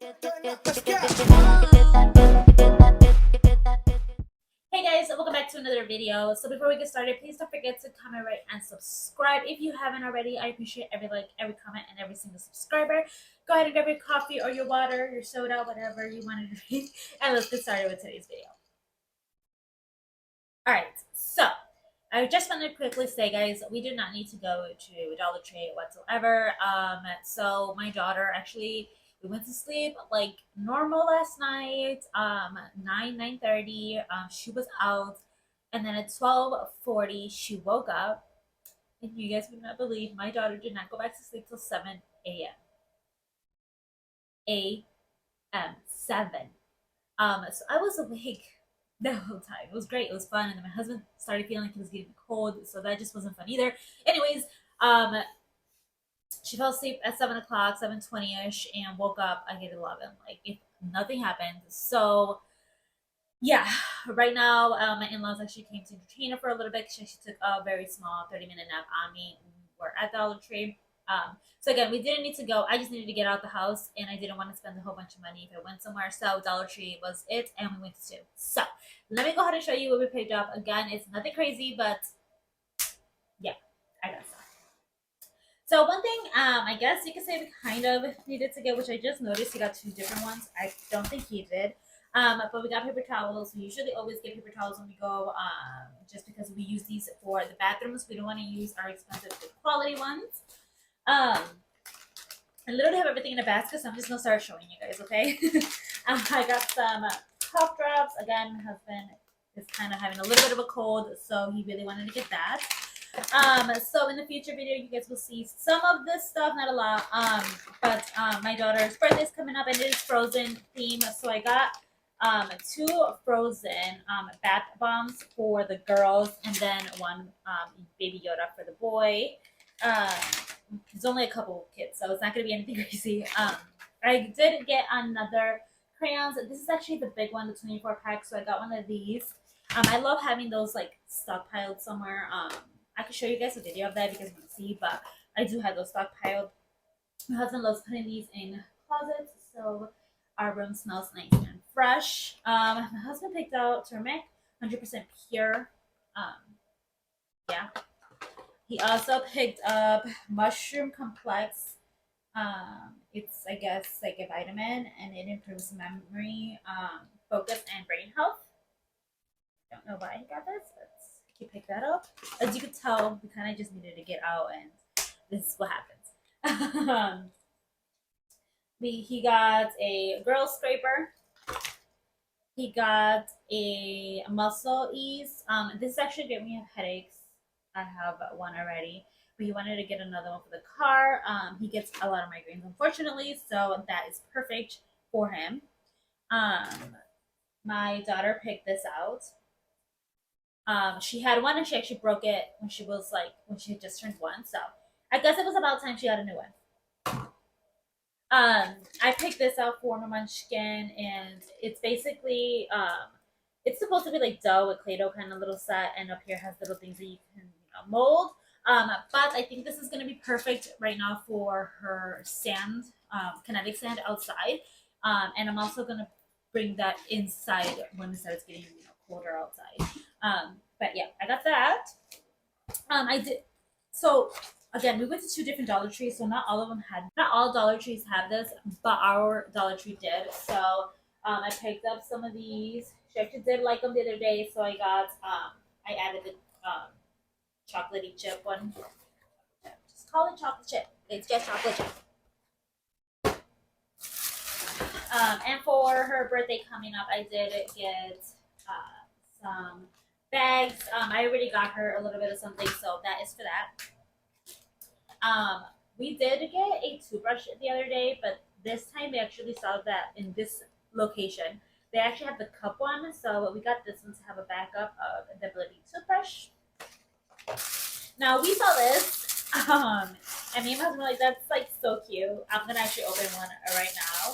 Hey guys, welcome back to another video. So before we get started, please don't forget to comment, rate, and subscribe if you haven't already. I appreciate every like, every comment, and every single subscriber. Go ahead and grab your coffee or your water, your soda, whatever you want to drink, and let's get started with today's video. Alright, so I just want to quickly say, guys, we do not need to go to Dollar Tree whatsoever. So my daughter actually, we went to sleep like normal last night. 9:30. She was out, and then at 12:40 she woke up. And you guys would not believe my daughter did not go back to sleep till 7 a.m. a.m. 7. So I was awake the whole time. It was great. It was fun. And then my husband started feeling like he was getting cold, so that just wasn't fun either. Anyways, she fell asleep at 7 o'clock, 7:20ish, and woke up at 11. Like if nothing happened. So yeah, right now my in-laws actually came to entertain her for a little bit. She took a very small 30-minute nap on me. We're at Dollar Tree. So again, we didn't need to go. I just needed to get out the house, and I didn't want to spend a whole bunch of money if I went somewhere. So Dollar Tree was it, and we went to. So let me go ahead and show you what we picked up. Again, it's nothing crazy, but yeah, I got stuff. So one thing, I guess you could say we kind of needed to get, which I just noticed he got 2 different ones. I don't think he did. But we got paper towels. We usually always get paper towels when we go, just because we use these for the bathrooms. We don't want to use our expensive, good quality ones. I literally have everything in a basket, so I'm just gonna start showing you guys, okay? I got some cough drops. Again, my husband is kind of having a little bit of a cold, so he really wanted to get that. So in the future video, you guys will see some of this stuff, not a lot. But my daughter's birthday is coming up, and it is Frozen theme, so I got 2 Frozen bath bombs for the girls, and then 1 Baby Yoda for the boy. There's only a couple kids, so it's not going to be anything crazy. I did get another crayons. This is actually the big one, the 24-pack, so I got one of these. I love having those like stockpiled somewhere. I could show you guys a video of that if you guys want to see, but I do have those stockpiled. My husband loves putting these in closets, so our room smells nice and fresh. My husband picked out turmeric, 100% pure. Yeah. He also picked up mushroom complex. It's, I guess, like a vitamin, and it improves memory, focus, and brain health. Don't know why he got this, but he picked that up. As you can tell, we kind of just needed to get out, and this is what happens. He got a girl scraper. He got a muscle ease. This is actually great when you have headaches. I have one already, but he wanted to get another one for the car. He gets a lot of migraines, unfortunately, so that is perfect for him. My daughter picked this out. She had one, and she actually broke it when she had just turned 1. So I guess it was about time she got a new one. I picked this out for my Munchkin, and it's basically it's supposed to be like dough with Play-Doh kind of little set, and up here has little things that you can mold. But I think this is gonna be perfect right now for her sand, kinetic sand outside. And I'm also gonna bring that inside when it starts getting colder outside. But yeah, I got that. I did. So again, we went to 2 different Dollar Trees, so not all Dollar Trees have this, but our Dollar Tree did. So I picked up some of these. She actually did like them the other day, so I got I added the chocolatey chip one. Just call it chocolate chip. It's just chocolate chip. And for her birthday coming up, I did get some bags. I already got her a little bit of something, so that is for that. We did get a toothbrush the other day, but this time they actually saw that in this location they actually have the cup one, so we got this one to have a backup of the Bloody toothbrush. Now we saw this, and me and my husband were like, "That's like so cute." I'm gonna actually open one right now,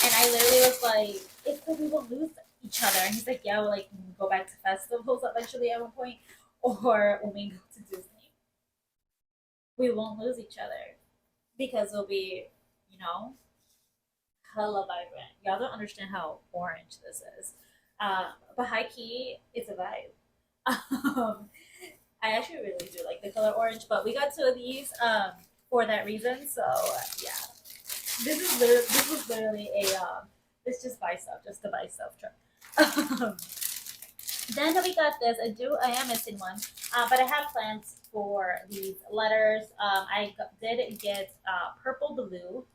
and I literally was like, "It's so we will lose each other," and he's like, "Yeah, we'll like go back to festivals eventually at one point, or when we go to Disney." We won't lose each other because we'll be, hella vibrant. Y'all don't understand how orange this is. But high key, it's a vibe. I actually really do like the color orange, but we got two of these for that reason. So yeah, this was literally a this just buy stuff, just to buy stuff trip. Then we got this. I am missing one, but I have plans for these letters. Did get purple blue.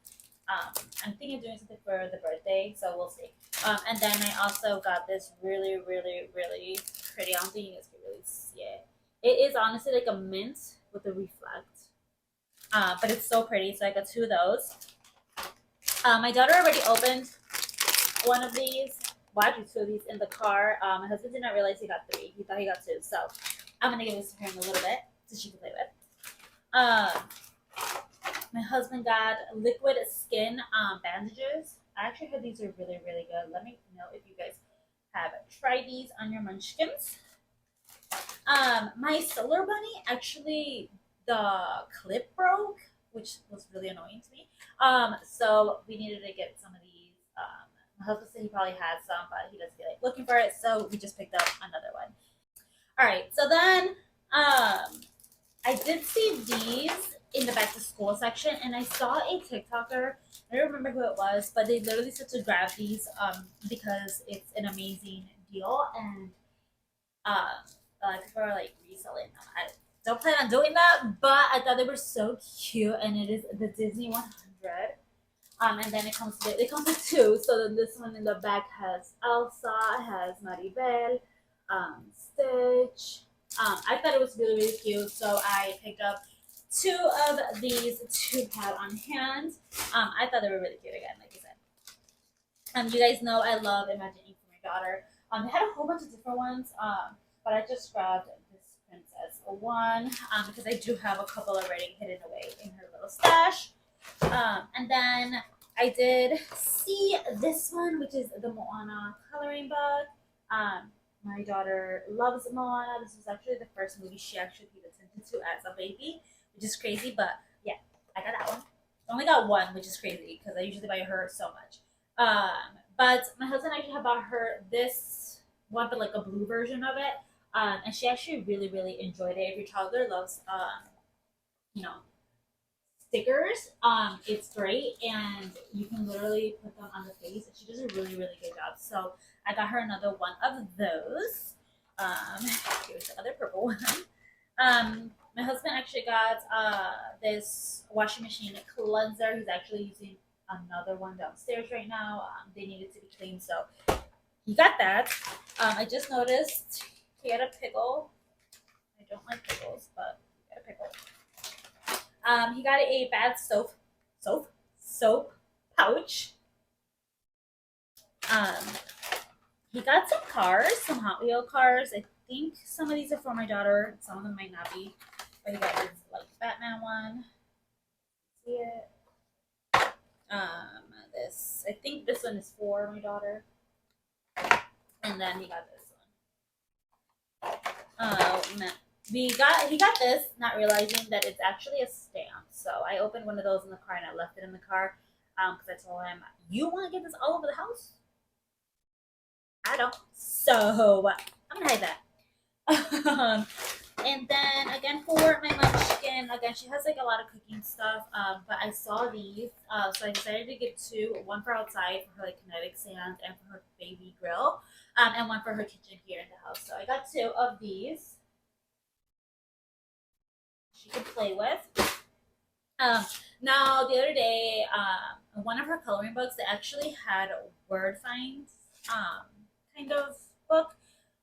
I'm thinking of doing something for the birthday, so we'll see. And then I also got this really, really, really pretty. I don't think you guys can really see it. It is honestly like a mint with a reflect, but it's so pretty. So I got two of those. My daughter already opened one of these. Well, actually two of these in the car. My husband did not realize he got three. He thought he got two. So I'm gonna give this to her in a little bit so she can play with. My husband got liquid skin bandages. I actually heard these are really, really good. Let me know if you guys have tried these on your munchkins. My solar bunny, actually the clip broke, which was really annoying to me. So we needed to get some of these. My husband said he probably had some, but he doesn't feel like looking for it, so we just picked up another one. All right, so then I did see these in the back to school section, and I saw a TikToker. I don't remember who it was, but they literally said to grab these because it's an amazing deal, and people are like reselling them. I don't plan on doing that, but I thought they were so cute, and it is the Disney 100. And then it comes with two. So then this one in the back has Elsa, has Maribel, Stitch. I thought it was really, really cute, so I picked up two of these to have on hand. I thought they were really cute again, like I said. You guys know I love imagining for my daughter. They had a whole bunch of different ones, but I just grabbed this princess one because I do have a couple already hidden away in her little stash. And then I did see this one, which is the Moana coloring book. My daughter loves Moana. This was actually the first movie she actually paid attention to as a baby, which is crazy. But yeah, I got that one. I only got one, which is crazy because I usually buy her so much. But my husband actually had bought her this one, but like a blue version of it. And she actually really, really enjoyed it. If your toddler loves, you know, stickers, it's great, and you can literally put them on the face. She does a really, really good job. So I got her another one of those. Here's the other purple one. My husband actually got this washing machine cleanser. He's actually using another one downstairs right now. They needed to be cleaned, so he got that. I just noticed he had a pickle. I don't like pickles, but he got a pickle. He got a bad soap pouch. He got some cars, some Hot Wheel cars. I think some of these are for my daughter. Some of them might not be. But he got this like Batman one. See it? I think this one is for my daughter. And then he got this one. He got this, not realizing that it's actually a stamp. So I opened one of those in the car and I left it in the car because I told him, "You want to get this all over the house? I don't." So I'm gonna hide that. And then again for my munchkin, again she has like a lot of cooking stuff. But I saw these, so I decided to get two: one for outside for her like kinetic sand, and for her baby grill, and one for her kitchen here in the house. So I got two of these. She could play with. Now the other day, one of her coloring books, they actually had word finds, kind of book,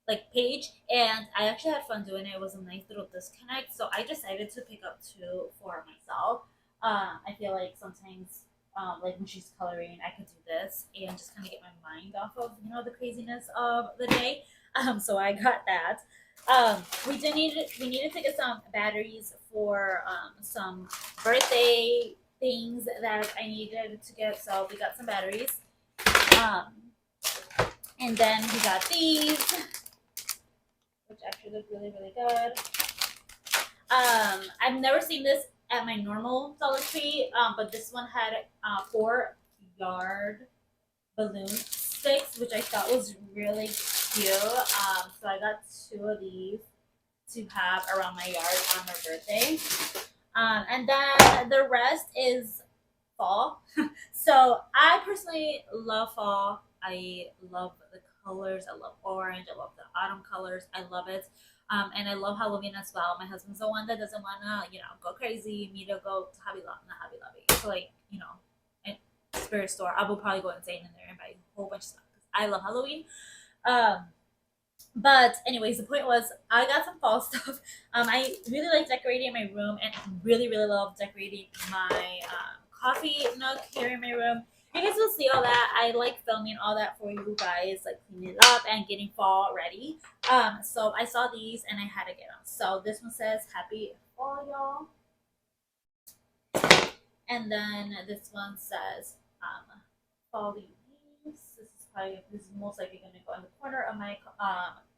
like page, and I actually had fun doing it. It was a nice little disconnect, so I decided to pick up two for myself. I feel like sometimes, like when she's coloring, I could do this and just kind of get my mind off of the craziness of the day. So I got that. We needed to get some batteries for some birthday things that I needed to get, so we got some batteries. And then we got these, which actually look really, really good. I've never seen this at my normal Dollar Tree, but this one had 4 yard balloon sticks, which I thought was really cute. So I got 2 of these to have around my yard on my birthday. And then the rest is fall. So I personally love fall. I love the colors. I love orange. I love the autumn colors. I love it. And I love Halloween as well. My husband's the one that doesn't want to, go crazy. Me to go to Hobby Lobby, not Hobby Lobby. So like, a spirit store. I will probably go insane in there and buy a whole bunch of stuff because I love Halloween. Um, but anyways, the point was I got some fall stuff. I really like decorating my room and really, really love decorating my coffee nook here in my room. You guys will see all that. I like filming all that for you guys, like cleaning it up and getting fall ready. So I saw these and I had to get them. So this one says Happy Fall, y'all. And then this one says Fall Leaves. This is most likely going to go in the corner of my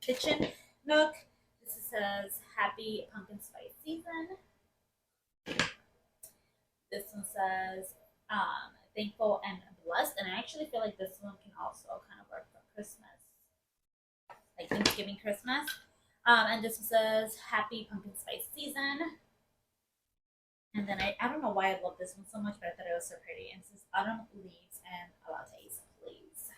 kitchen nook. This says Happy Pumpkin Spice Season. This one says Thankful and Blessed, and I actually feel like this one can also kind of work for Christmas, like Thanksgiving, Christmas. And this one says Happy Pumpkin Spice Season. And then I don't know why I love this one so much, but I thought it was so pretty. And it says Autumn Leaves and Lattes, please.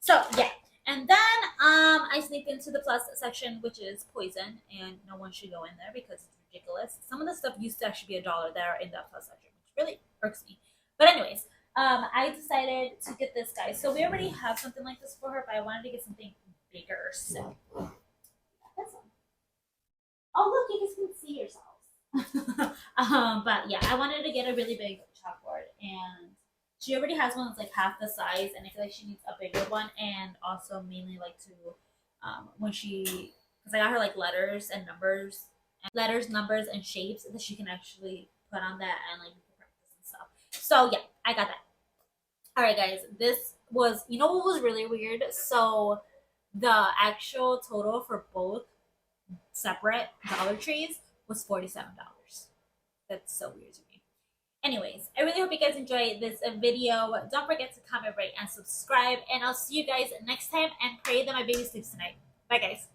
So yeah, and then I sneaked into the plus section, which is poison, and no one should go in there because it's ridiculous. Some of the stuff used to actually be $1 there in that plus section, which really irks me. But anyways, I decided to get this guy. So we already have something like this for her, but I wanted to get something bigger. So this one. Oh look, you guys can see yourselves. But yeah, I wanted to get a really big chalkboard, and she already has one that's like half the size, and I feel like she needs a bigger one, and also mainly like to when she, because I got her like letters, numbers, and shapes that she can actually put on that and like practice and stuff. So yeah, I got that. All right, guys, this was, what was really weird? So the actual total for both separate Dollar Trees was $47. That's so weird to me. Anyways, I really hope you guys enjoyed this video. Don't forget to comment, rate, and subscribe. And I'll see you guys next time, and pray that my baby sleeps tonight. Bye, guys.